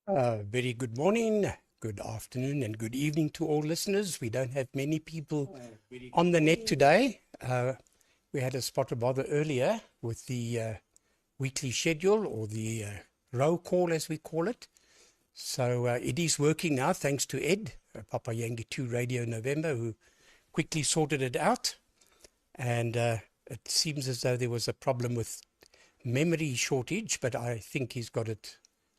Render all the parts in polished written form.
Very good morning, good afternoon, and good evening to all listeners. We don't have many people on the net today. We had a spot rather earlier with the weekly schedule or the roll call, as we call it. So it is working now, thanks to Ed, Papa Yankee 2 Radio November, who quickly sorted it out. And it seems as though there was a problem with memory shortage, but I think he's got it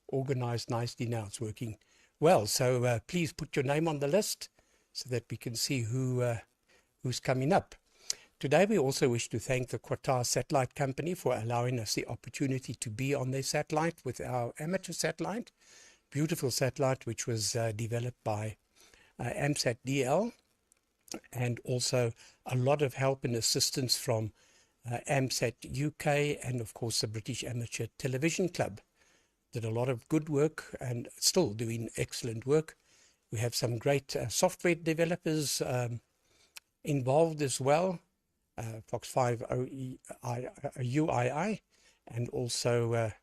organized nicely now. It's working well. So please put your name on the list so that we can see who's coming up. Today, we also wish to thank the Qatar Satellite Company for allowing us the opportunity to be on their satellite with our amateur satellite. Beautiful satellite, which was developed by AMSAT DL, and also a lot of help and assistance from AMSAT UK and, of course, the British Amateur Television Club. Did a lot of good work and still doing excellent work. We have some great software developers involved as well, Fox 5 UII, and also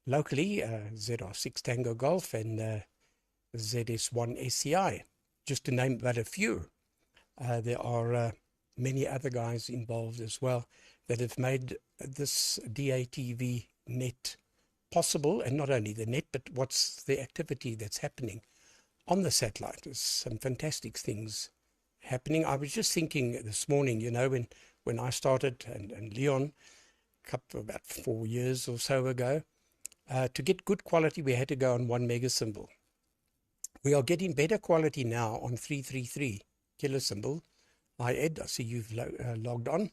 locally ZR6 Tango Golf and ZS1 SCI, just to name but a few. There are many other guys involved as well that have made this DATV net possible, and not only the net, but what's the activity that's happening on the satellite. There's some fantastic things happening. I was just thinking this morning, when I started, and Leon, about 4 years or so ago, to get good quality, we had to go on 1 megasymbol. We are getting better quality now on 333 kilosymbol. Hi Ed, I see you've logged on.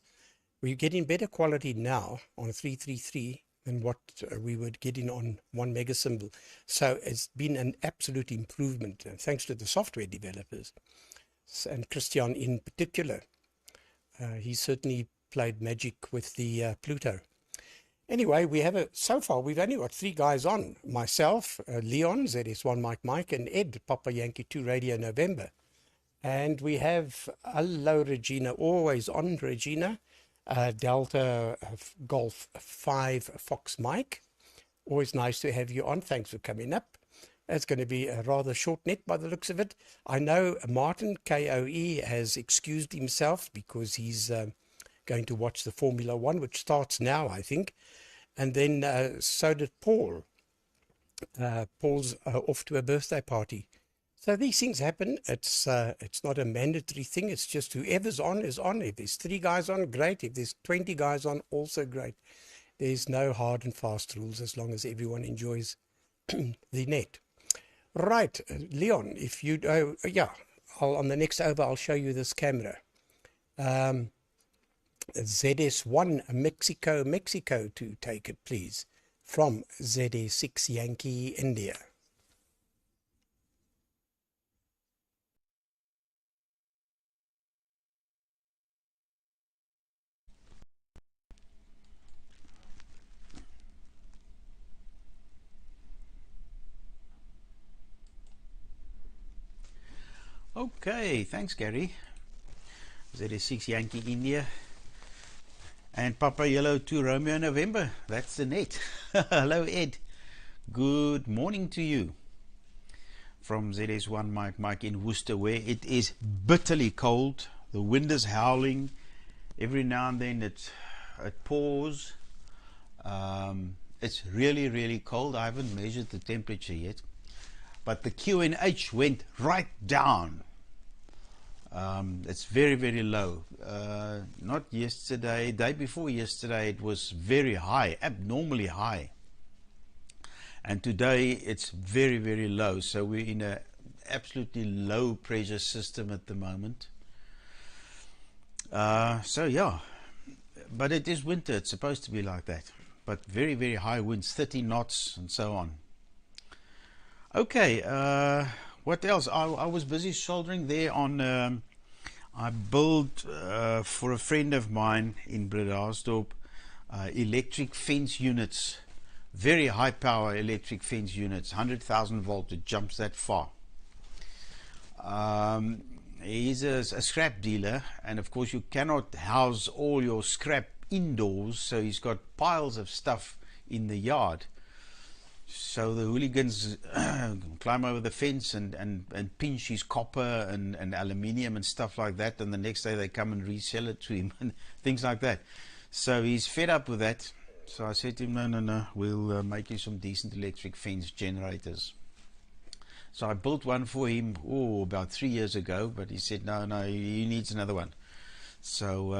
We're getting better quality now on 333 than what we were getting on 1 megasymbol. So it's been an absolute improvement, thanks to the software developers, and Christian in particular. He certainly played magic with the Pluto. Anyway, so far we've only got 3 guys on. Myself, Leon, ZS1 Mike, and Ed, Papa Yankee 2 Radio November. And we have, hello Regina, always on Regina, Delta Golf 5 Fox Mike. Always nice to have you on. Thanks for coming up. It's going to be a rather short net by the looks of it. I know Martin, KOE, has excused himself because he's going to watch the Formula One, which starts now, I think. And then so did Paul. Paul's off to a birthday party. So these things happen. It's not a mandatory thing. It's just whoever's on is on. If there's 3 guys on, great. If there's 20 guys on, also great. There's no hard and fast rules as long as everyone enjoys the net. Right, Leon, if you, on the next over, I'll show you this camera. ZS1 Mexico to take it, please, from ZS6 Yankee India. Okay, thanks Gary. ZS6 Yankee India and Papa Yellow 2 Romeo November. That's the net. Hello Ed. Good morning to you from ZS1 Mike in Worcester, where it is bitterly cold. The wind is howling. Every now and then it pours. It's really cold. I haven't measured the temperature yet, but the QNH went right down. It's very low. Not yesterday, day before yesterday it was very high, abnormally high, and today it's very low. So we're in a absolutely low pressure system at the moment. So yeah, but it is winter. It's supposed to be like that, but very high winds, 30 knots and so on. Okay, what else? I was busy soldering there on I built for a friend of mine in Bredasdorp electric fence units, very high power electric fence units, 100,000 volt. It jumps that far. He's a scrap dealer, and of course you cannot house all your scrap indoors, so he's got piles of stuff in the yard. So the hooligans climb over the fence and pinch his copper and aluminium and stuff like that, and the next day they come and resell it to him and things like that. So he's fed up with that. So I said to him, no, we'll make you some decent electric fence generators. So I built one for him about 3 years ago, but he said no, he needs another one. So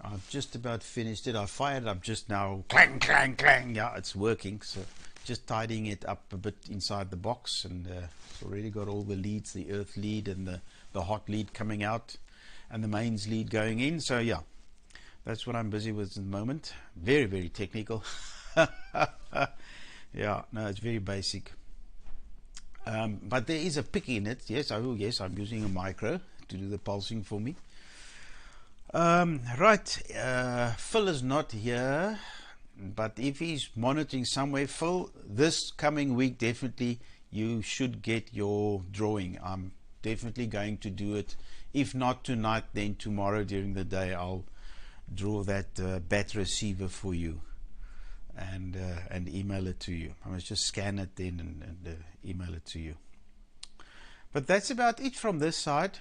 I've just about finished it. I fired it up just now. Clang, clang, clang. Yeah, it's working. So just tidying it up a bit inside the box, and it's already got all the leads, the earth lead and the hot lead coming out, and the mains lead going in. So yeah, that's what I'm busy with at the moment. Very, very technical. Yeah, no, it's very basic. But there is a pick in it. Yes, I'm using a micro to do the pulsing for me. Right, Phil is not here, but if he's monitoring somewhere, Phil, this coming week definitely you should get your drawing. I'm definitely going to do it. If not tonight, then tomorrow during the day I'll draw that bat receiver for you and email it to you. I must just scan it then and email it to you. But that's about it from this side.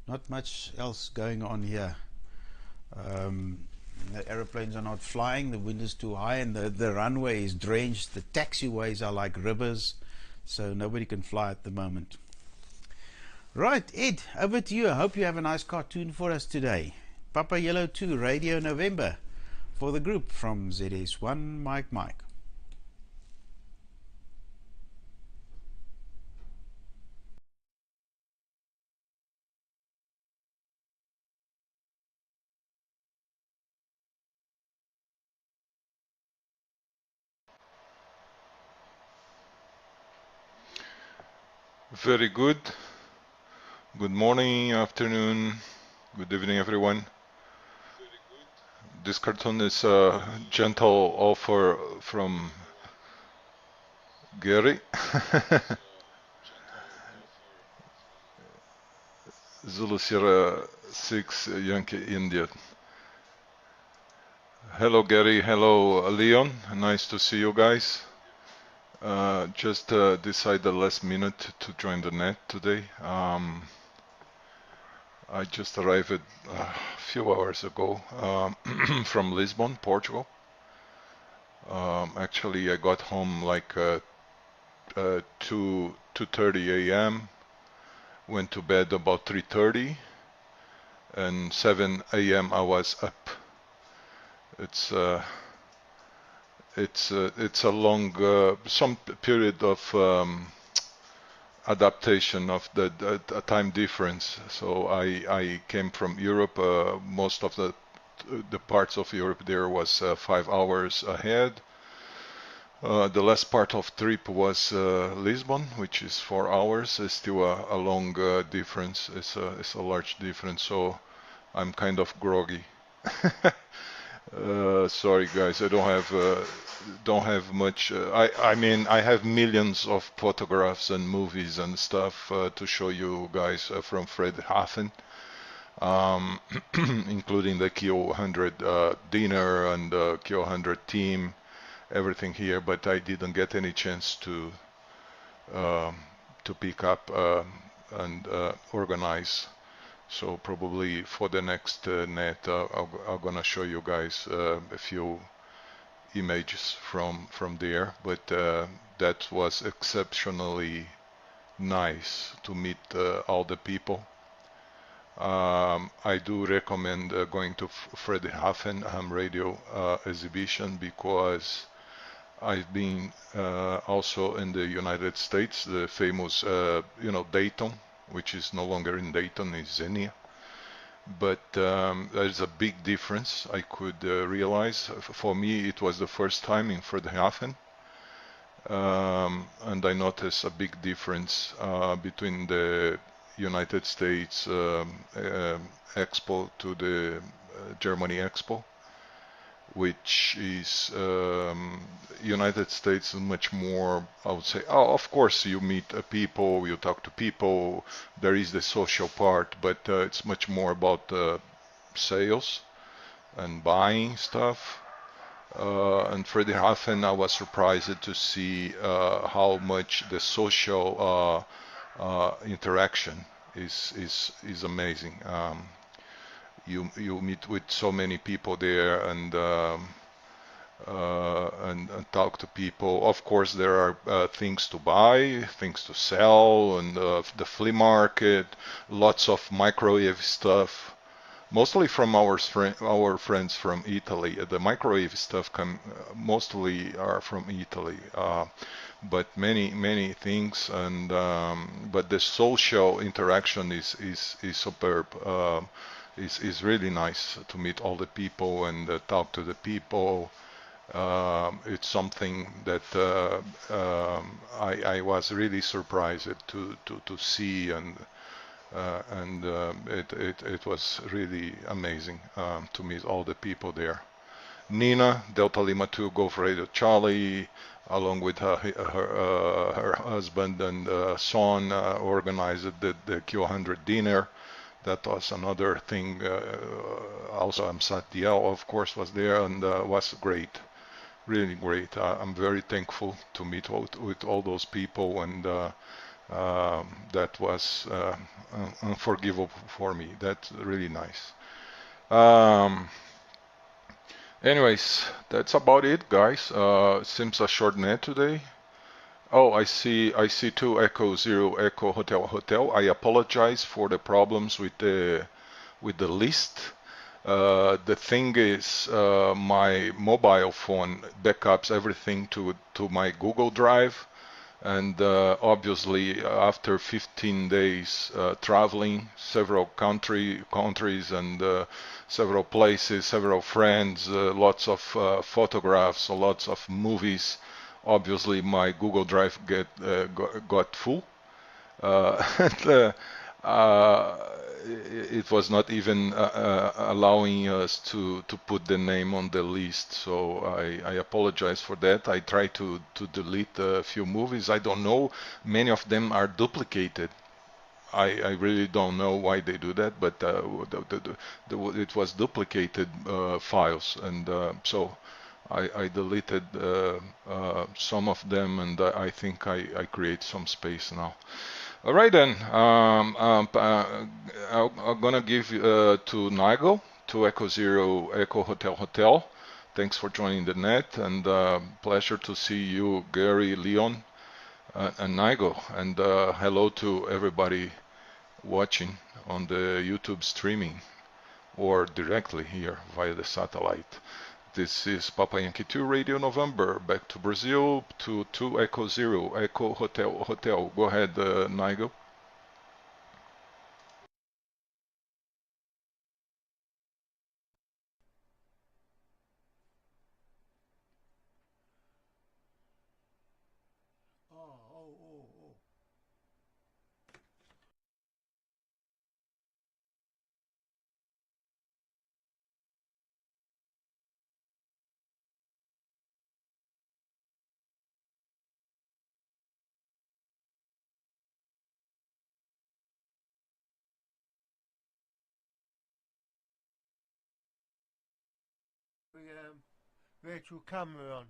Not much else going on here. The aeroplanes are not flying, the wind is too high, and the runway is drenched. The taxiways are like rivers, so nobody can fly at the moment. Right, Ed, over to you. I hope you have a nice cartoon for us today. Papa Yellow 2, Radio November, for the group from ZS1 Mike. Very good. Good morning, afternoon, good evening, everyone. This cartoon is a gentle offer from Gary. Zulu Sierra 6 Yankee India. Hello, Gary. Hello, Leon. Nice to see you guys. Just decided last minute to join the net today. I just arrived a few hours ago from Lisbon, Portugal. Actually, I got home like 2:30 a.m. Went to bed about 3:30, and 7 a.m. I was up. It's a long some period of adaptation of the time difference. So I came from Europe. Most of the parts of Europe there was 5 hours ahead. The last part of trip was Lisbon, which is 4 hours. It's still a long difference. It's a large difference. So I'm kind of groggy. Sorry guys, I don't have much. I mean, I have millions of photographs and movies and stuff to show you guys from Friedrichshafen, including the QO-100 dinner and the QO-100 team, everything here. But I didn't get any chance to pick up and organize. So probably for the next net, I'm gonna show you guys a few images from there. But that was exceptionally nice to meet all the people. I do recommend going to Friedrichshafen Ham Radio exhibition, because I've been also in the United States, the famous Dayton, which is no longer in Dayton, is Xenia. But there's a big difference I could realize. For me, it was the first time in Friedrichshafen, and I noticed a big difference between the United States Expo to the Germany Expo, which is United States is much more, I would say, of course you meet people, you talk to people, there is the social part, but it's much more about sales and buying stuff. And Friedrichshafen, I was surprised to see how much the social interaction is amazing. You meet with so many people there, and talk to people. Of course, there are things to buy, things to sell, and the flea market, lots of microwave stuff. Mostly from our friends from Italy. The microwave stuff mostly are from Italy, but many things. And but the social interaction is superb. Is really nice to meet all the people and talk to the people. It's something that I was really surprised to see, and it was really amazing to meet all the people there. Nina, Delta Lima 2 Golf Radio Charlie, along with her husband and son, organized the Q100 dinner. That was another thing. Also, Amsat of course, was there and was great. Really great. I'm very thankful to meet with all those people, and that was unforgivable for me. That's really nice. Um, Anyways, that's about it, guys. Seems a short net today. Oh, I see 2 Echo 0 Echo Hotel Hotel. I apologize for the problems with the list. The thing is, my mobile phone backups everything to my Google Drive, and obviously after 15 days traveling several countries and several places, several friends, lots of photographs, lots of movies, obviously my Google Drive got full. And, it was not even allowing us to put the name on the list, so I apologize for that. I tried to delete a few movies. I don't know, many of them are duplicated. I really don't know why they do that, but it was duplicated files, and so I deleted some of them, and I think I create some space now. All right then. I'm gonna give to Nigel, to Echo 0 Echo Hotel Hotel. Thanks for joining the net, and pleasure to see you, Gary, Leon, and Nigel. And hello to everybody watching on the YouTube streaming or directly here via the satellite. This is Papa Yankee 2 Radio November, back to Brazil, to 2 Echo 0 Echo Hotel Hotel. Go ahead, Nigel. Oh. The virtual camera on.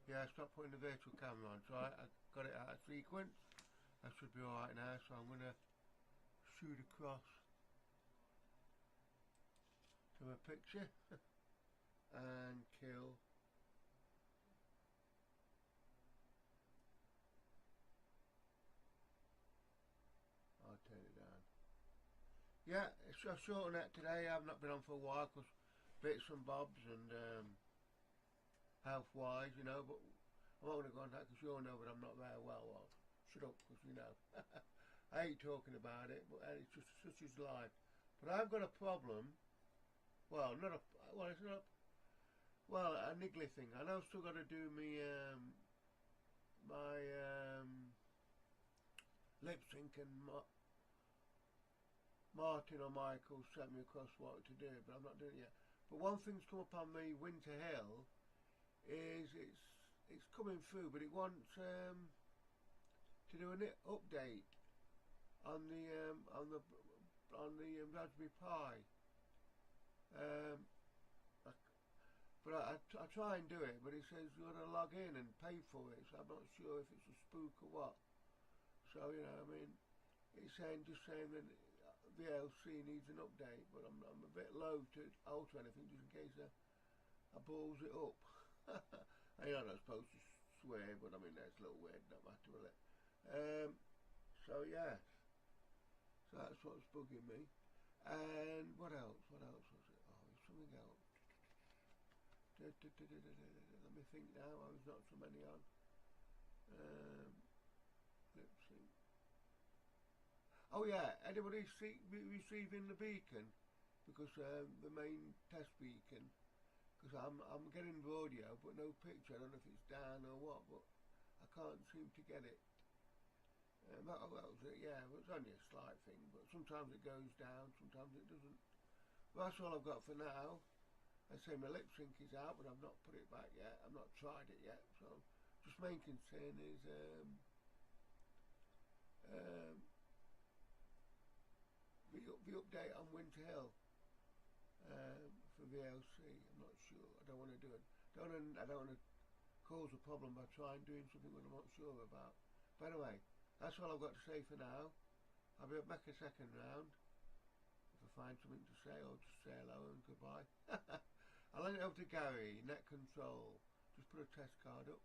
Yeah, I stopped putting the virtual camera on, so I got it out of sequence. That should be alright now, so I'm going to shoot across to a picture and kill. I'll turn it down. Yeah, it's a short net today. I've not been on for a while because bits and bobs and health wise, you know, but I'm not going to go on that because you all know that I'm not very well. Shut up, because you know. I hate talking about it, but it's just such is life. But I've got a problem. Well, not a. Well, it's not. Well, a niggly thing. I know I've still got to do me my lip sync, and Martin or Michael sent me across what to do, but I'm not doing it yet. But one thing's come up on me, Winter Hill, is it's coming through, but it wants to do an update on the Raspberry Pi. I try and do it, but it says you got to log in and pay for it, so I'm not sure if it's a spook or what. So, you know, I mean, it's just saying that VLC needs an update, but I'm a bit low to alter anything just in case I balls it up. I know I'm not supposed to swear, but I mean, that's a little weird, not matter, will it? So, yeah. So that's what's bugging me. And what else? What else was it? Oh, something else. Let me think now. There's not so many on. Let's see. Oh yeah, anybody receiving the beacon? Because the main test beacon. Because I'm getting the audio, but no picture. I don't know if it's down or what, but I can't seem to get it. That was it. Yeah, it was only a slight thing, but sometimes it goes down, sometimes it doesn't. Well, that's all I've got for now. I say my lip sync is out, but I've not put it back yet. I've not tried it yet. So, just main concern is the update on Winter Hill for VLC. I'm not sure. I don't want to do it. I don't want to cause a problem by trying doing something that I'm not sure about. But anyway, that's all I've got to say for now. I'll be back a second round if I find something to say, or just say hello and goodbye. I'll hand it over to Gary, net control. Just put a test card up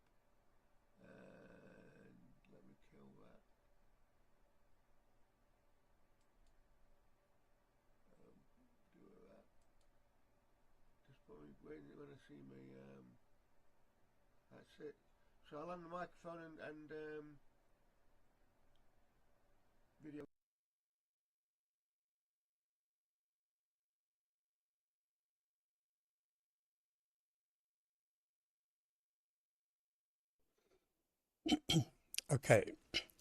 and let me kill that. Do that. Just put me when I see me. That's it. So I'll hand the microphone and video. Okay,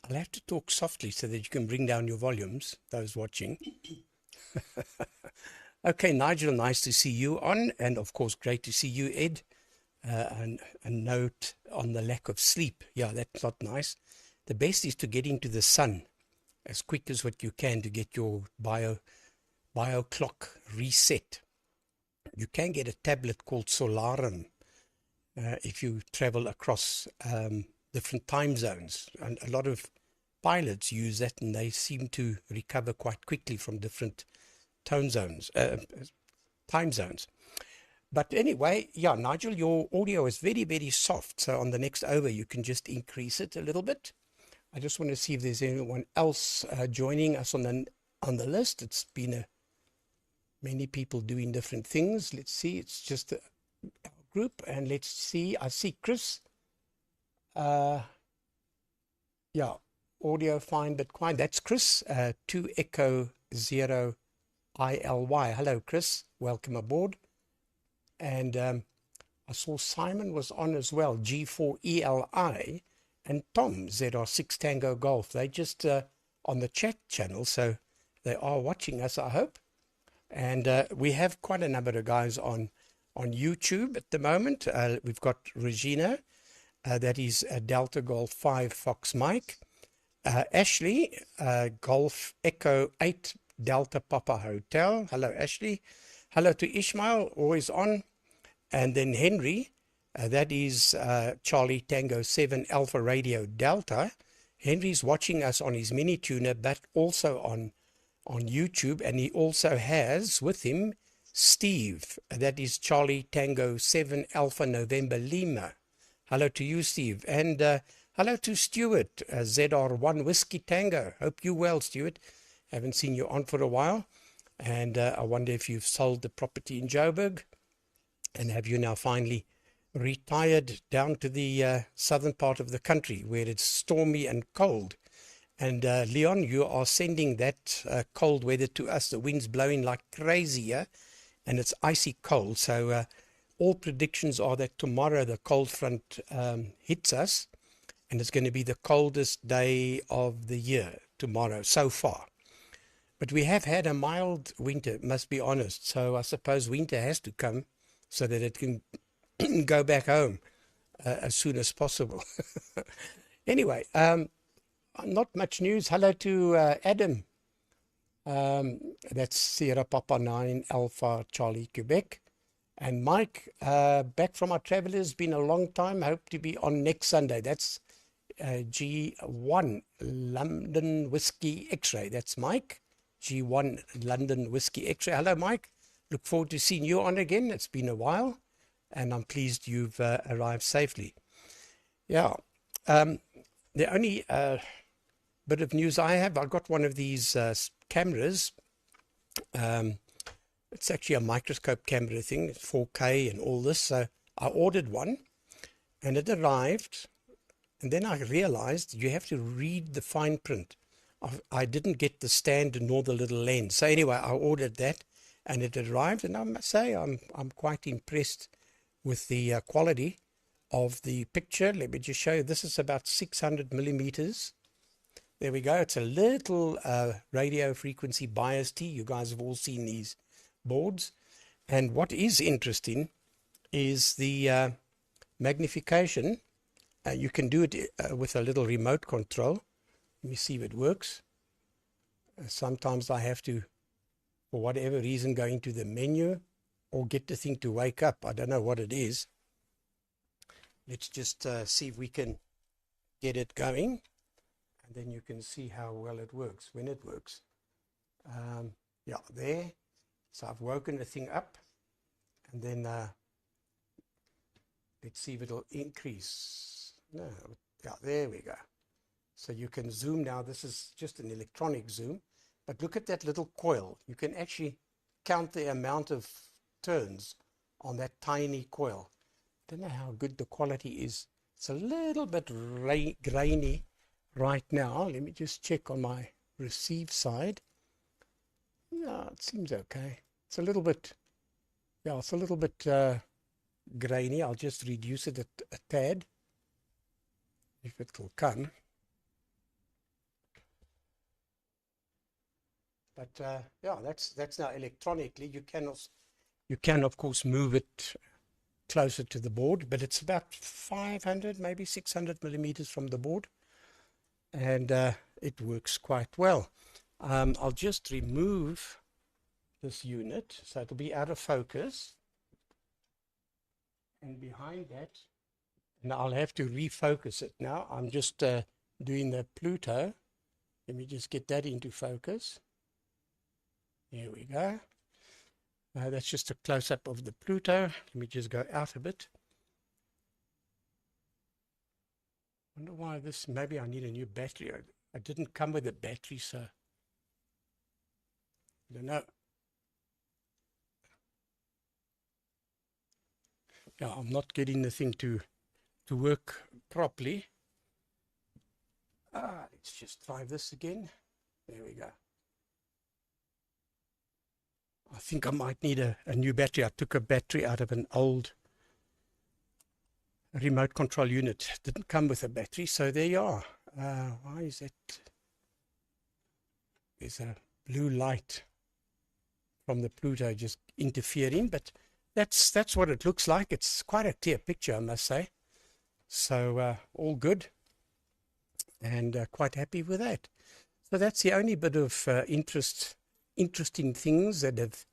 I'll have to talk softly so that you can bring down your volumes, those watching. Okay, Nigel, nice to see you on, and of course, great to see you, Ed. And a note on the lack of sleep. Yeah, that's not nice. The best is to get into the sun as quick as what you can to get your bio clock reset. You can get a tablet called Solarum if you travel across different time zones, and a lot of pilots use that, and they seem to recover quite quickly from different time zones. But anyway, yeah, Nigel, your audio is very, very soft. So on the next over, you can just increase it a little bit. I just want to see if there's anyone else joining us on the list. It's been many people doing different things. Let's see. It's just a group, and let's see. I see Chris. Yeah, audio fine but quiet. That's Chris. 2 Echo 0 ILY. Hello, Chris. Welcome aboard. And I saw Simon was on as well, G4ELI, and Tom, ZR6 Tango Golf. They just on the chat channel, so they are watching us, I hope. And we have quite a number of guys on YouTube at the moment. We've got Regina, that is Delta Golf 5 Fox Mike. Ashley, Golf Echo 8 Delta Papa Hotel. Hello, Ashley. Hello to Ishmael, always on. And then Henry, that is Charlie Tango 7 Alpha Radio Delta. Henry's watching us on his mini tuner, but also on YouTube. And he also has with him Steve, that is Charlie Tango 7 Alpha November Lima. Hello to you, Steve. And hello to Stuart, ZR1 Whiskey Tango. Hope you're well, Stuart. Haven't seen you on for a while. And I wonder if you've sold the property in Joburg, and have you now finally retired down to the southern part of the country where it's stormy and cold. And Leon, you are sending that cold weather to us. The wind's blowing like crazy here, and it's icy cold. So all predictions are that tomorrow the cold front hits us, and it's going to be the coldest day of the year tomorrow so far. But we have had a mild winter, must be honest. So I suppose winter has to come so that it can go back home as soon as possible. Anyway, not much news. Hello to Adam. That's Sierra Papa 9 Alpha Charlie Quebec. And Mike, back from our travelers, been a long time. Hope to be on next Sunday. That's G1 London Whiskey X-ray. That's Mike. G1 London Whiskey X-ray. Hello, Mike. Look forward to seeing you on again. It's been a while, and I'm pleased you've arrived safely. Yeah. The only bit of news I have, I got one of these cameras. It's actually a microscope camera thing, it's 4K and all this. So I ordered one, and it arrived. And then I realized you have to read the fine print. I didn't get the stand nor the little lens. So anyway, I ordered that, and it arrived. And I must say, I'm quite impressed with the quality of the picture. Let me just show you. This is about 600 millimeters. There we go. It's a little radio frequency bias T. You guys have all seen these boards. And what is interesting is the magnification. You can do it with a little remote control. Let me see if it works. Sometimes I have to, for whatever reason, go into the menu or get the thing to wake up. I don't know what it is. Let's just see if we can get it going. And then you can see how well it works, when it works. Yeah, there. So I've woken the thing up. And then let's see if it'll increase. No, yeah, there we go. So you can zoom now. This is just an electronic zoom. But look at that little coil. You can actually count the amount of turns on that tiny coil. I don't know how good the quality is. It's a little bit grainy right now. Let me just check on my receive side. Yeah, it seems okay. It's a little bit, yeah, it's a little bit grainy. I'll just reduce it a tad, if it will come. But yeah, that's now electronically. You can of course move it closer to the board, but it's about 500, maybe 600 millimeters from the board, and it works quite well. I'll just remove this unit so it'll be out of focus, and behind that, and I'll have to refocus it now. I'm just doing the Pluto. Let me just get that into focus. There we go. That's just a close-up of the Pluto. Let me just go out a bit. Wonder why this, maybe I need a new battery. I didn't come with a battery, so I don't know. Yeah, I'm not getting the thing to work properly. Let's just try this again. There we go. I think I might need a new battery. I took a battery out of an old remote control unit. It didn't come with a battery, so there you are. Why is it? There's a blue light from the Pluto just interfering, but that's what it looks like. It's quite a clear picture, I must say. So all good, and quite happy with that. So that's the only bit of interesting things that have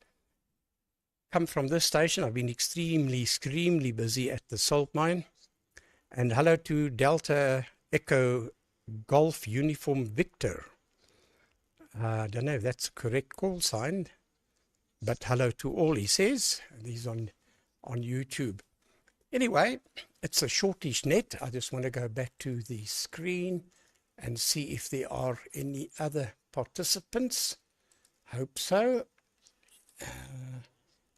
come from this station. I've been extremely busy at the salt mine. And hello to Delta Echo Golf Uniform Victor. I don't know if that's a correct call sign, but hello to all, he says. And he's on YouTube. Anyway, it's a shortish net. I just want to go back to the screen and see if there are any other participants. Hope so.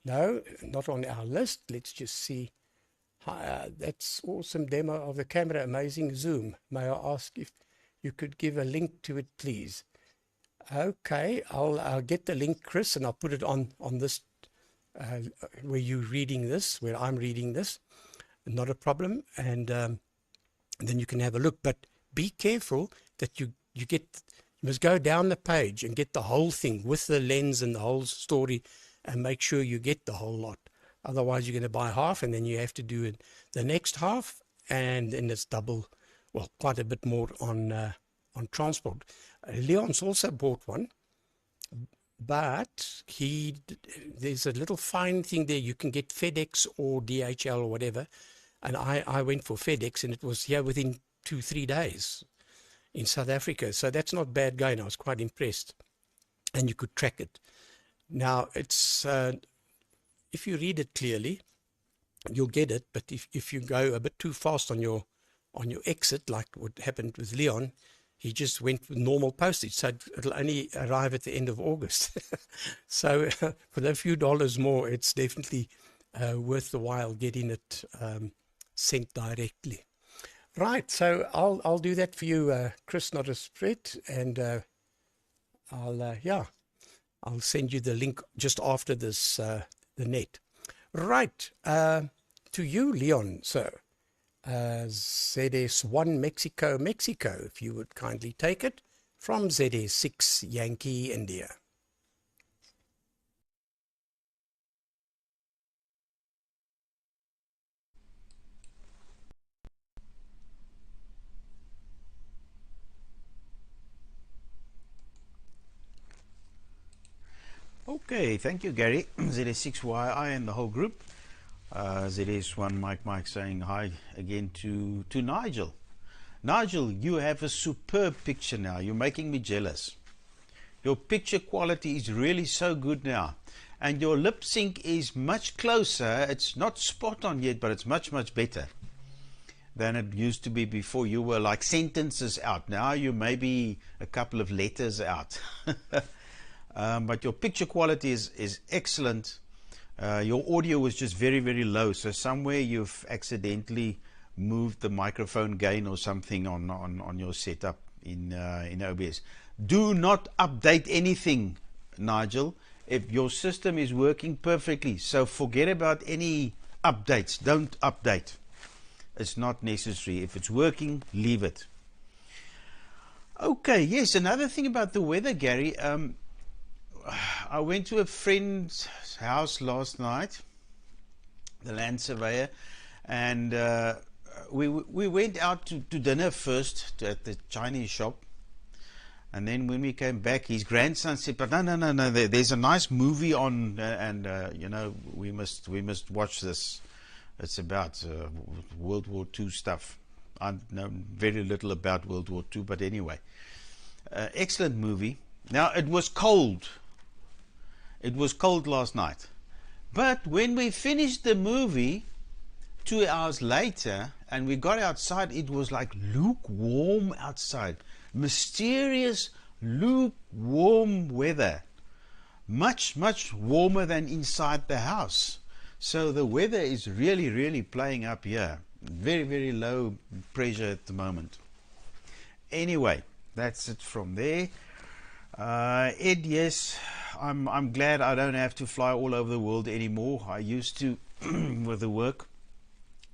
No, not on our list. Let's just see. That's awesome demo of the camera. Amazing zoom. May I ask if you could give a link to it, please? Okay, I'll get the link, Chris, and I'll put it on this where you're reading this, where I'm reading this. Not a problem. And then you can have a look. But be careful that you must go down the page and get the whole thing with the lens and the whole story, and make sure you get the whole lot. Otherwise, you're going to buy half, and then you have to do it the next half, and then it's double, well, quite a bit more on transport. Leon's also bought one. but there's a little fine thing there. You can get FedEx or DHL or whatever. And I went for FedEx, and it was here within 2-3 days in South Africa. So that's not bad going. I was quite impressed. And you could track it. Now, it's if you read it clearly, you'll get it. But if you go a bit too fast on your exit, like what happened with Leon, he just went with normal postage. So it'll only arrive at the end of August. So for a few dollars more, it's definitely worth the while getting it sent directly. Right, so I'll do that for you, Chris, not a spread, and I'll send you the link just after this, the net. Right, to you, Leon, sir. ZS1 Mexico, Mexico, if you would kindly take it from ZS6 Yankee India. Okay, thank you, Gary. ZS6YI and the whole group. ZS1 Mike saying hi again to Nigel. Nigel, you have a superb picture now. You're making me jealous. Your picture quality is really so good now. And your lip sync is much closer. It's not spot on yet, but it's much better than it used to be before. You were like sentences out. Now you may be a couple of letters out. But your picture quality is excellent. Your audio was just very low, so somewhere you've accidentally moved the microphone gain or something on your setup in OBS. Do not update anything, Nigel, if your system is working perfectly. So forget about any updates. Don't update. It's not necessary. If it's working, leave it. Okay, yes, another thing about the weather, Gary. I went to a friend's house last night, the land surveyor, and we went out to dinner first at the Chinese shop, and then when we came back, his grandson said, "But no, there's a nice movie on, and you know, we must watch this. It's about World War II stuff." I know very little about World War II, but anyway, excellent movie. Now it was cold. It was cold last night. But when we finished the movie, 2 hours later, and we got outside, it was like lukewarm outside. Mysterious, lukewarm weather. Much warmer than inside the house. So the weather is really playing up here. Very low pressure at the moment. Anyway, that's it from there. Ed, yes, I'm glad I don't have to fly all over the world anymore. I used to with the work,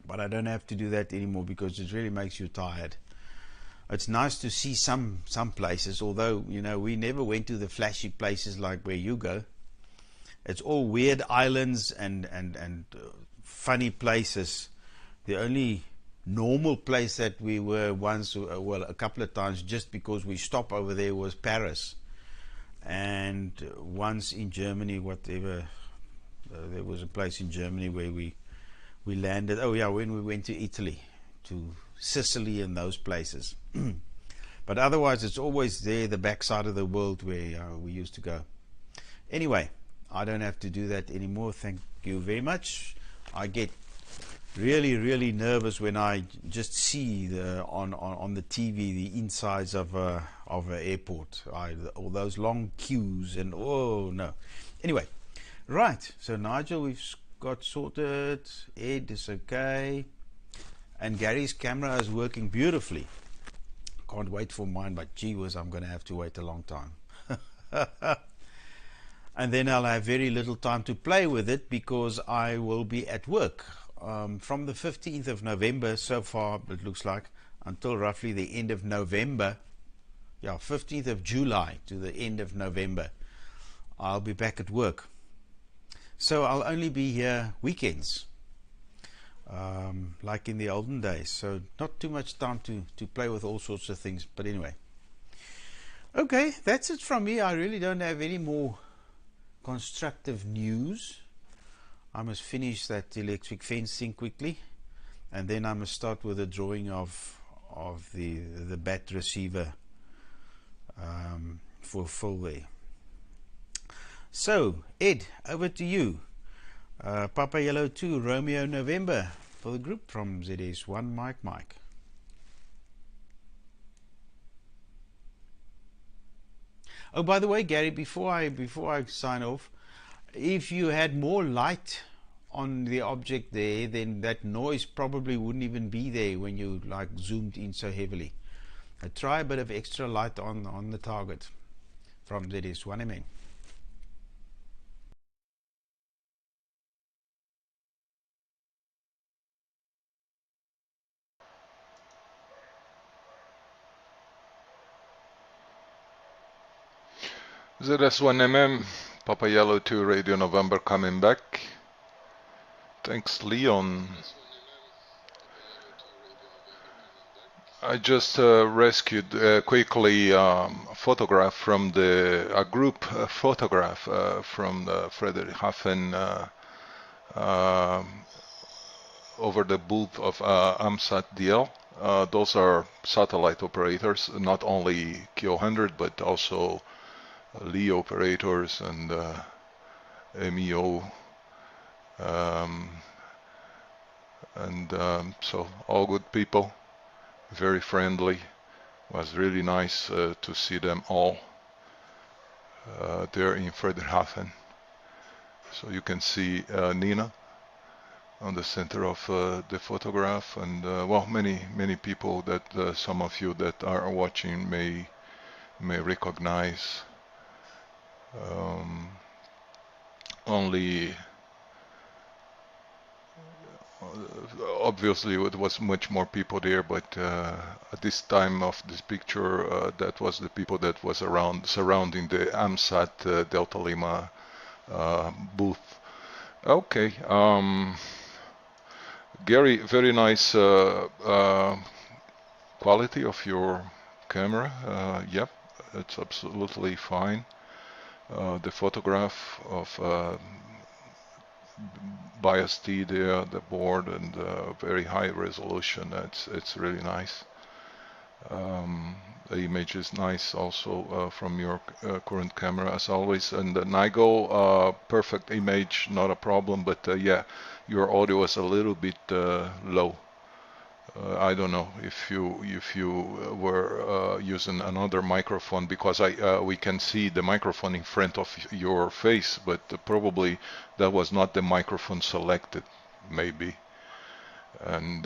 but I don't have to do that anymore because it really makes you tired. It's nice to see some places, although, you know, we never went to the flashy places like where you go. It's all weird islands and funny places. The only normal place that we were once, well, a couple of times, just because we stopped over there, was Paris. And once in Germany, whatever, there was a place in Germany where we landed. Oh yeah, when we went to Italy, to Sicily and those places. But otherwise, it's always there, the backside of the world, where we used to go. Anyway, I don't have to do that anymore. Thank you very much. I get really nervous when I just see on the TV the insides of an airport, all those long queues, and oh no. Anyway, right, so Nigel, we've got sorted. Ed is okay, and Gary's camera is working beautifully. Can't wait for mine, but gee whiz, I'm going to have to wait a long time. And then I'll have very little time to play with it because I will be at work. From the 15th of November, so far it looks like, until roughly the end of November, 15th of July to the end of November, I'll be back at work. So I'll only be here weekends, like in the olden days. So not too much time to play with all sorts of things. But anyway, okay, that's it from me. I really don't have any more constructive news. I must finish that electric fencing quickly, and then I must start with a drawing of the bat receiver for full there. So, Ed, over to you. Papa Yellow 2, Romeo November for the group from ZS1 Mike. Oh, by the way, Gary, before I sign off, if you had more light on the object there, then that noise probably wouldn't even be there when you like zoomed in so heavily. Try a bit of extra light on the target from ZS1 MN. ZS1MM, Papa Yellow 2 Radio November coming back. Thanks, Leon. I just rescued quickly a photograph from a group photograph from Friedrichshafen over the booth of AMSAT DL. Those are satellite operators, not only QO-100 but also LEO operators and MEO, so all good people, very friendly. Was really nice to see them all there in Friedrichshafen. So you can see Nina on the center of the photograph, and well, many people that some of you that are watching may recognize. Only obviously it was much more people there, but at this time of this picture, that was the people that was surrounding the AMSAT Delta Lima booth. Okay, Gary, very nice quality of your camera. Yep, it's absolutely fine. The photograph of bias T there, the board, and very high resolution. It's really nice. The image is nice also from your current camera as always. And the NIGO, perfect image, not a problem. But yeah, your audio is a little bit low. I don't know if you were using another microphone, because we can see the microphone in front of your face, but probably that was not the microphone selected, maybe. And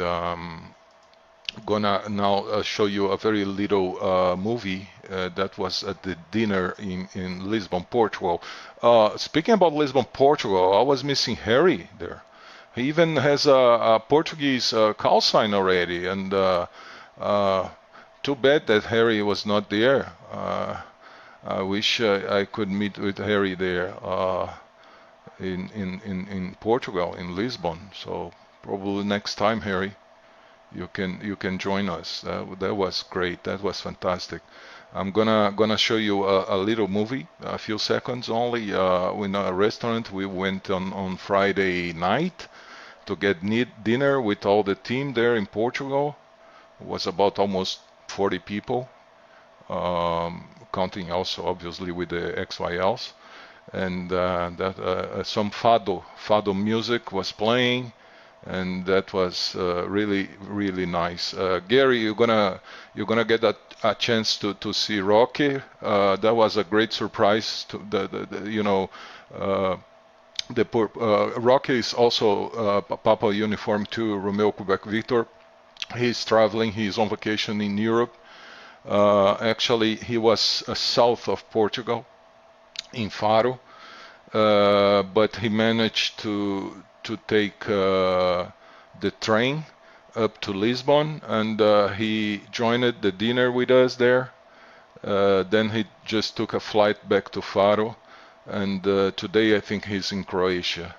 gonna now show you a very little movie that was at the dinner in Lisbon, Portugal. Speaking about Lisbon, Portugal, I was missing Harry there. He even has a Portuguese call sign already, and too bad that Harry was not there. I wish I could meet with Harry there in Portugal, in Lisbon. So probably next time, Harry, you can join us. That was great. That was fantastic. I'm gonna show you a little movie, a few seconds only. In a restaurant we went on Friday night to get dinner with all the team there in Portugal. It was about almost 40 people, counting also obviously with the XYLs, and some fado music was playing, and that was really nice. Gary, you're gonna get a chance to see Rocky. That was a great surprise. Rocky is also Papa Uniform 2 Romeo Quebec Victor. He's traveling. He's on vacation in Europe. Actually, he was south of Portugal, in Faro, but he managed to take the train up to Lisbon, and he joined the dinner with us there. Then he just took a flight back to Faro, and today I think he's in Croatia.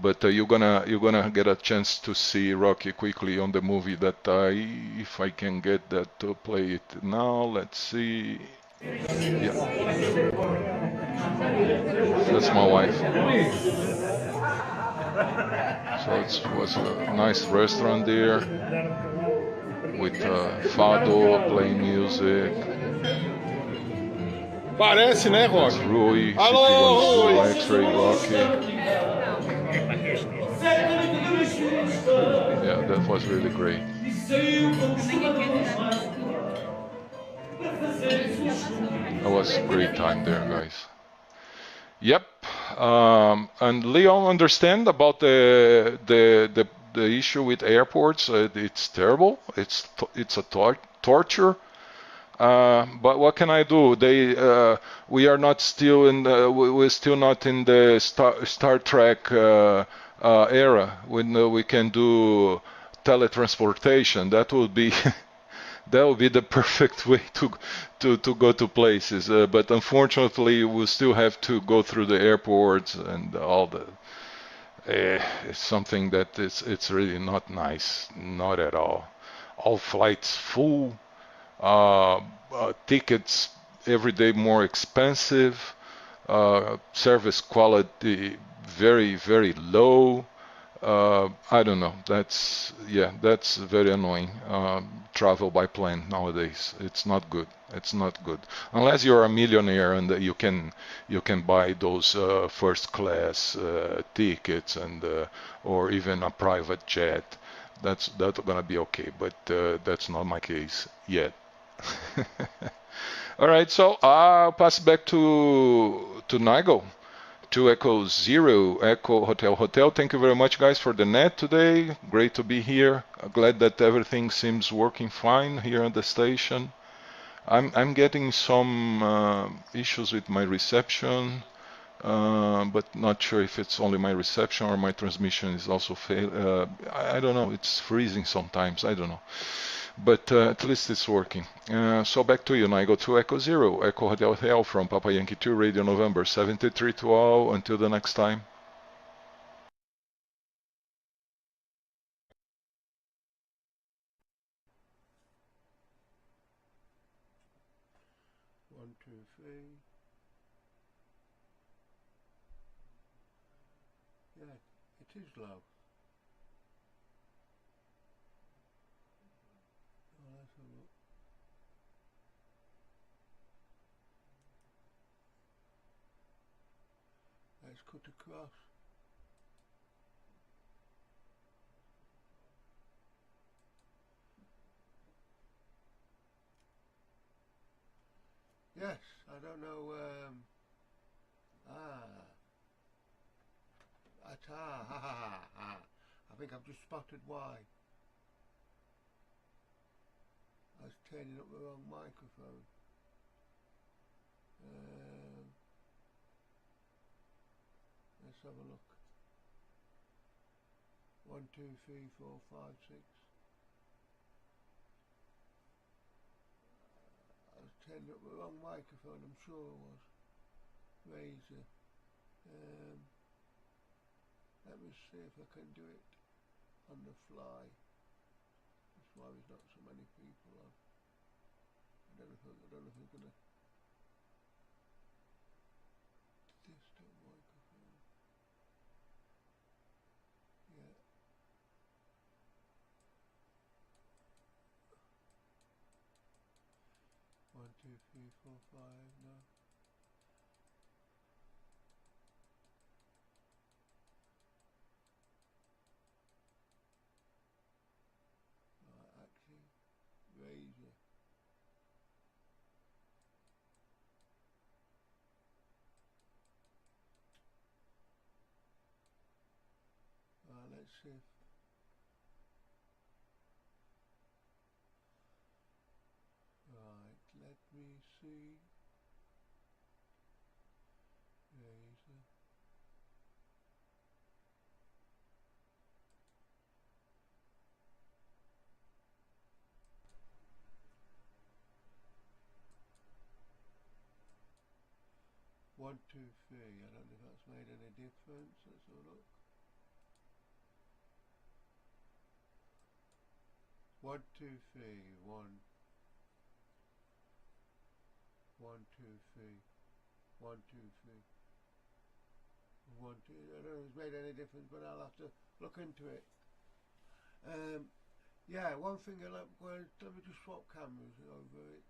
But you're gonna get a chance to see Rocky quickly on the movie that if I can get that to play it now. Let's see. Yeah. That's my wife. So it was a nice restaurant there with fado, playing music. Parece, né, Rock? That's Rui, Alô, CT10, Rui! X-Ray Rocky. Yeah, that was really great. That was a great time there, guys. Yep. And Leon, understand about the issue with airports. It's terrible. It's a torture. But what can I do? We are not still in we're still not in the Star Trek era when we can do teletransportation. That would be that would be the perfect way to go to places. But unfortunately, we still have to go through the airports and all the. It's something that it's really not nice, not at all. All flights full. Tickets every day more expensive, service quality very, very low. I don't know. That's very annoying. Travel by plane nowadays. It's not good. It's not good. Unless you're a millionaire and you can buy those first class tickets and or even a private jet. That's gonna be okay. But that's not my case yet. All right, so I'll pass back to Nigel. 2 Echo 0 Echo Hotel Hotel. Thank you very much, guys, for the net today. Great to be here. Glad that everything seems working fine here at the station. I'm getting some issues with my reception, but not sure if it's only my reception or my transmission is also fail. I don't know. It's freezing sometimes. I don't know. But at least it's working. So back to you, Nigel. 2 Echo 0 Echo Hotel Hotel from Papa Yankee 2 Radio November 73 to all. Until the next time. One, two, three. Yeah, it is low. Oh, let's have a look. Let's cut across. Yes, I don't know. I think I've just spotted why. I was turning up the wrong microphone. Let's have a look. 1, 2, 3, 4, 5, 6. I was turning up the wrong microphone, I'm sure I was. Razor. Let me see if I can do it on the fly. That's why there's not so many people on. I don't know if I'm gonna distant microphone. Yeah. One, two, three, four, five. No. Actually, razor. Let's see if let me see. Razor. One, two, three. I don't know if that's made any difference. Let's have a look. 1, 2, 3. 1, 1, 2, 3. 1, 2, 3. 1, 2. I don't know if it's made any difference, but I'll have to look into it. Yeah, one thing let me just swap cameras over. It's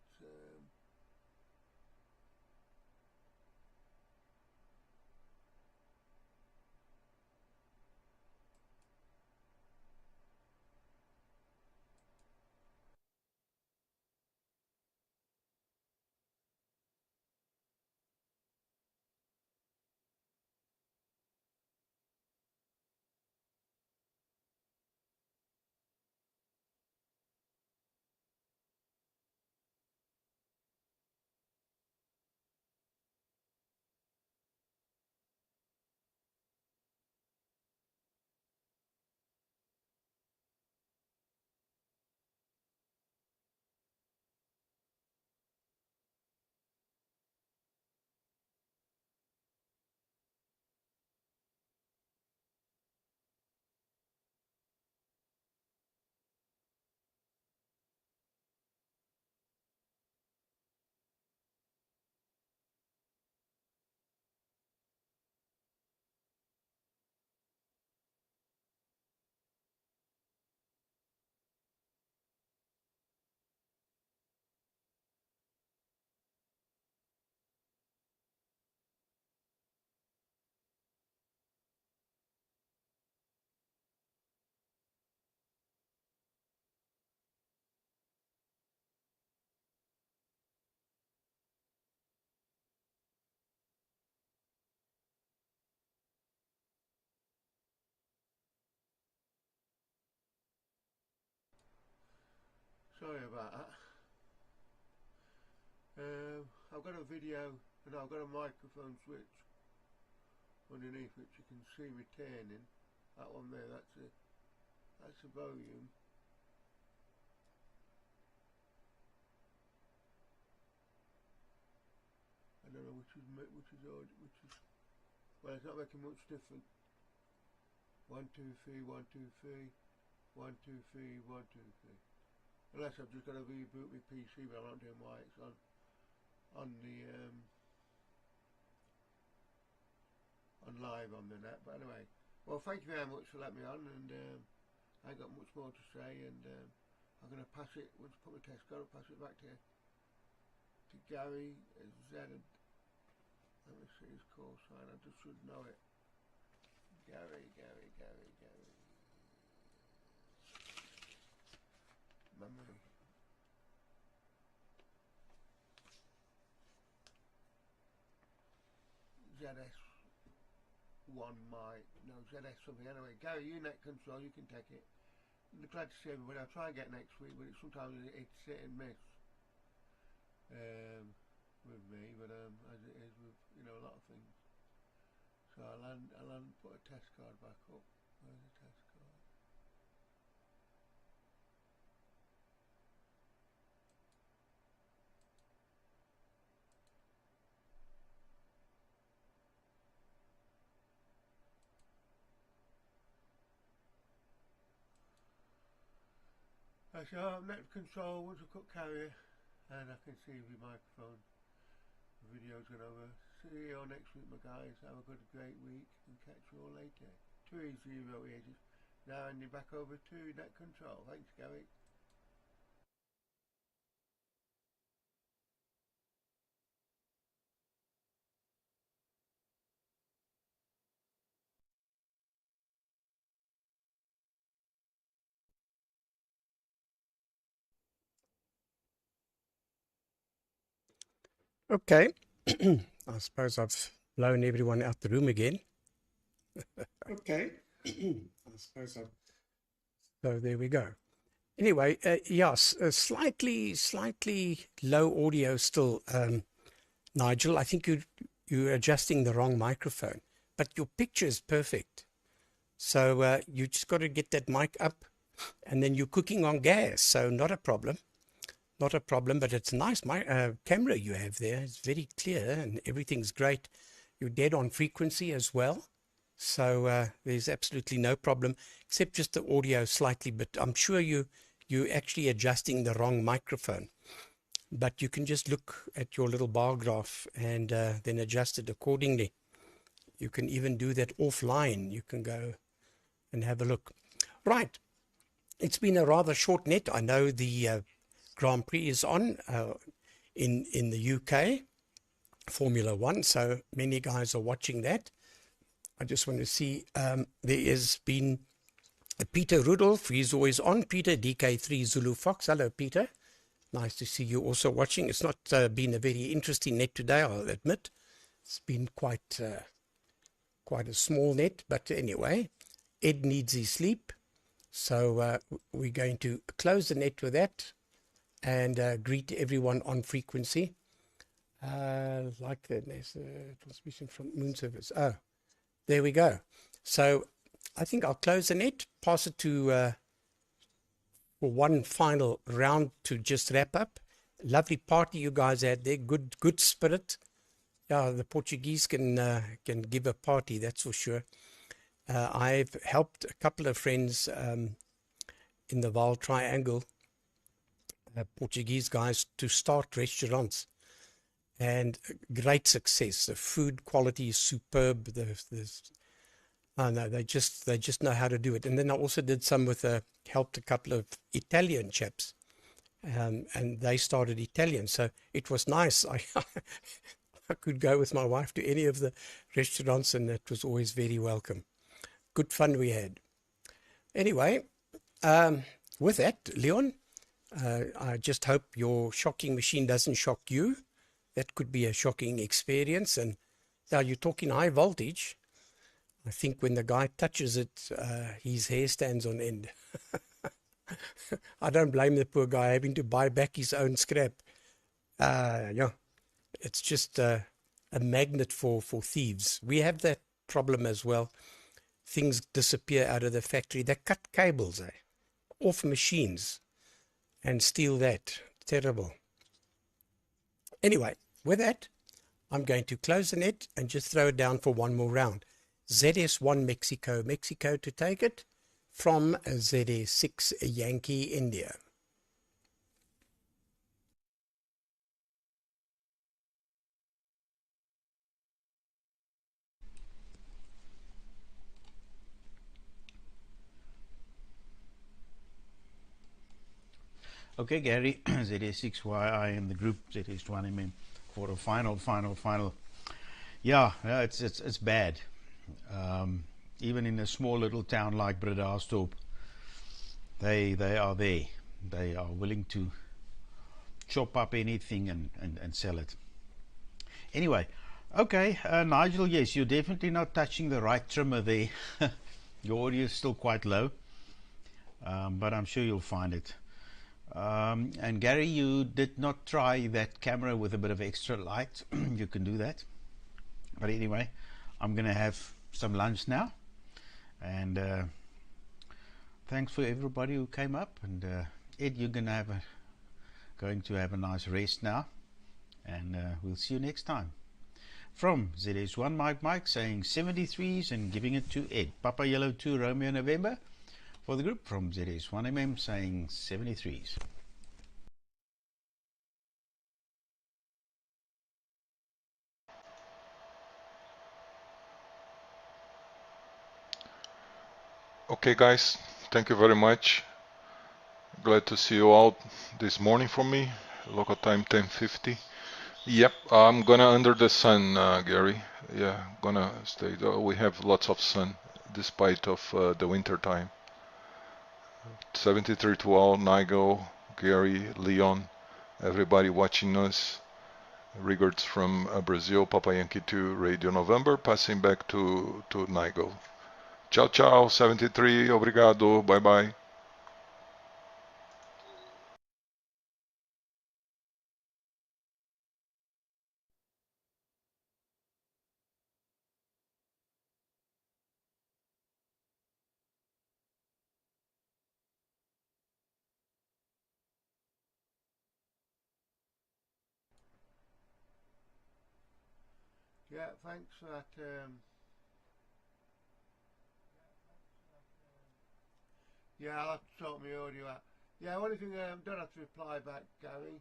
sorry about that. I've got a video and I've got a microphone switch underneath which you can see me turning. That one there, that's a volume. I don't know which is well, it's not making much difference. 1, 2, 3, 1, 2, 3, 1, 2, 3, 1, 2, 3. Unless I've just got to reboot my PC, but I'm not doing why it's on the on live on the net. But anyway, well, thank you very much for letting me on, and I ain't got much more to say, and I'm going to pass it, once I put my test card, I'll pass it back to Gary Z. Let me see his call sign, I just should know it. Gary. Memory. ZS1 ZS something. Anyway, Gary, you net control, you can take it. I'm glad to see everybody. I'll try and get next week, but sometimes it's hit and miss with me, but as it is with a lot of things. So I'll put a test card back up. Where's the test card? So net control once I cut carrier, and I can see the microphone. The video's gone over. See you all next week, my guys. Have a great week, and catch you all later. 280 ages. Now handing back over to net control. Thanks, Gary. Okay, I suppose I've blown everyone out the room again. Okay, I suppose I've... So there we go. Anyway, yes, slightly low audio still, Nigel. I think you're adjusting the wrong microphone, but your picture is perfect. So you just got to get that mic up, and then you're cooking on gas, so not a problem. Not a problem, but it's a nice camera you have there. It's very clear and everything's great. You're dead on frequency as well. So there's absolutely no problem, except just the audio slightly, but I'm sure you're actually adjusting the wrong microphone. but you can just look at your little bar graph and then adjust it accordingly. You can even do that offline. You can go and have a look. Right. It's been a rather short net. I know the Grand Prix is on in the UK, Formula One, so many guys are watching that. I just want to see, there has been Peter Rudolph. He's always on. Peter, DK3 Zulu Fox. Hello, Peter. Nice to see you also watching. It's not been a very interesting net today, I'll admit. It's been quite a small net, but anyway, Ed needs his sleep. So we're going to close the net with that and greet everyone on frequency. Like the transmission from Moon Service. Oh, there we go. So I think I'll close the net, pass it to for one final round to just wrap up. Lovely party you guys had there. Good spirit. Yeah, the Portuguese can give a party, that's for sure. I've helped a couple of friends in the Vaal Triangle, Portuguese guys, to start restaurants, and great success. The food quality is superb. Oh no, they just know how to do it. And then I also did some with helped a couple of Italian chaps, and they started Italian. So it was nice. I could go with my wife to any of the restaurants, and it was always very welcome. Good fun we had. Anyway, with that, Leon, I just hope your shocking machine doesn't shock you. That could be a shocking experience. And now you're talking high voltage. I think when the guy touches it, his hair stands on end. I don't blame the poor guy having to buy back his own scrap. Yeah, it's just a magnet for thieves. We have that problem as well. Things disappear out of the factory. They cut cables off machines and steal that. Terrible. Anyway, with that, I'm going to close the net and just throw it down for one more round. ZS1 Mexico, Mexico to take it from ZS6 Yankee India. Okay, Gary, ZS6YI in the group ZS1MM for a final. Yeah, it's bad. Even in a small little town like Bredasdorp, they are there. They are willing to chop up anything and sell it. Anyway, okay, Nigel, yes, you're definitely not touching the right trimmer there. Your audio is still quite low, but I'm sure you'll find it. And Gary, you did not try that camera with a bit of extra light. You can do that. But anyway, I'm going to have some lunch now. And thanks for everybody who came up. And Ed, you're going to have a nice rest now. And we'll see you next time. From ZS1 Mike saying 73s and giving it to Ed. Papa Yellow 2 Romeo November. For the group from ZS1MM saying 73s. Okay, guys, thank you very much. Glad to see you all this morning for me. Local time 10:50. Yep, I'm gonna under the sun, Gary. Yeah, gonna stay. We have lots of sun despite of the winter time. 73 to all, Nigel, Gary, Leon, everybody watching us. Regards from Brazil, Papa Yankee 2, Radio November, passing back to Nigel. Tchau, tchau, 73, obrigado, bye bye. Yeah, thanks for that. Yeah, I'll have to sort my audio out. Yeah, only thing, don't have to reply back, Gary.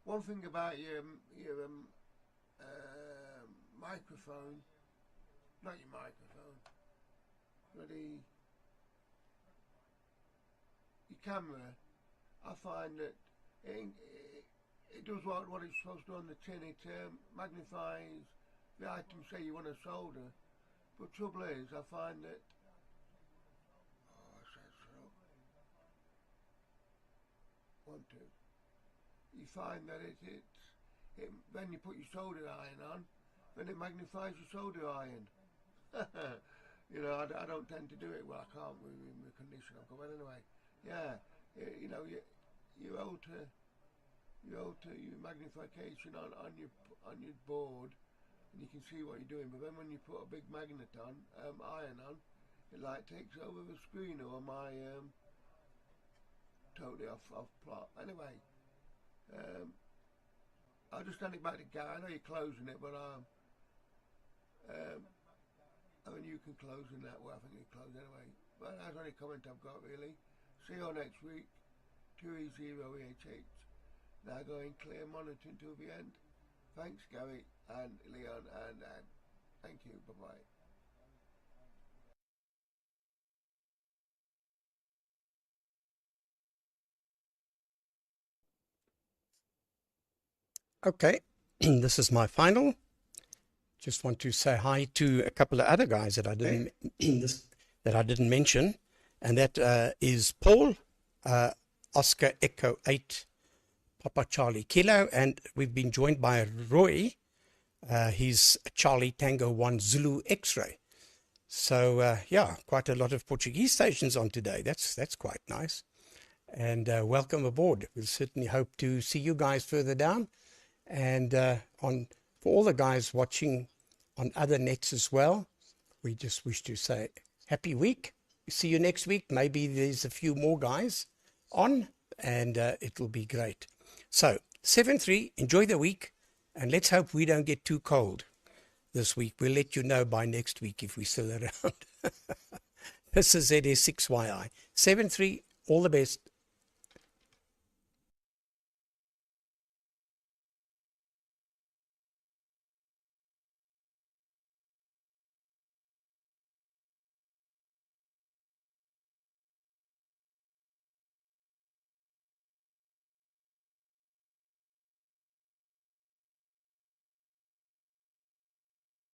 One thing about your microphone, not your microphone, bloody your camera, I find that it does what it's supposed to on the tin. It magnifies the item, say you want to solder, but trouble is I find that you find that it when you put your solder iron on, then it magnifies your solder iron. You know, I don't tend to do it. Well, I can't with the condition I've got. But anyway, yeah, you know, you alter your magnification on your board, and you can see what you're doing. But then when you put a big magnet on, iron on, it like takes over the screen or my totally off plot. Anyway, I'll just hand it back to Gary. I know you're closing it, but I mean, you can close in that way. I think you close anyway. But that's the only comment I've got, really. See you all next week. 2E0EHH. Now going clear monitoring till the end. Thanks, Gary and Leon and Anne. Thank you. Bye-bye. Okay, this is my final. Just want to say hi to a couple of other guys that I didn't that I didn't mention, and that is Paul, Oscar Echo 8, Papa Charlie Kilo, and we've been joined by Roy. He's Charlie Tango 1 Zulu X-ray. So yeah, quite a lot of Portuguese stations on today. That's quite nice. And welcome aboard. We'll certainly hope to see you guys further down. And for all the guys watching on other nets as well, we just wish to say happy week. See you next week. Maybe there's a few more guys on, and it'll be great. So 7-3, enjoy the week, and let's hope we don't get too cold this week. We'll let you know by next week if we're still around. This is ZS6YI. 7-3, all the best.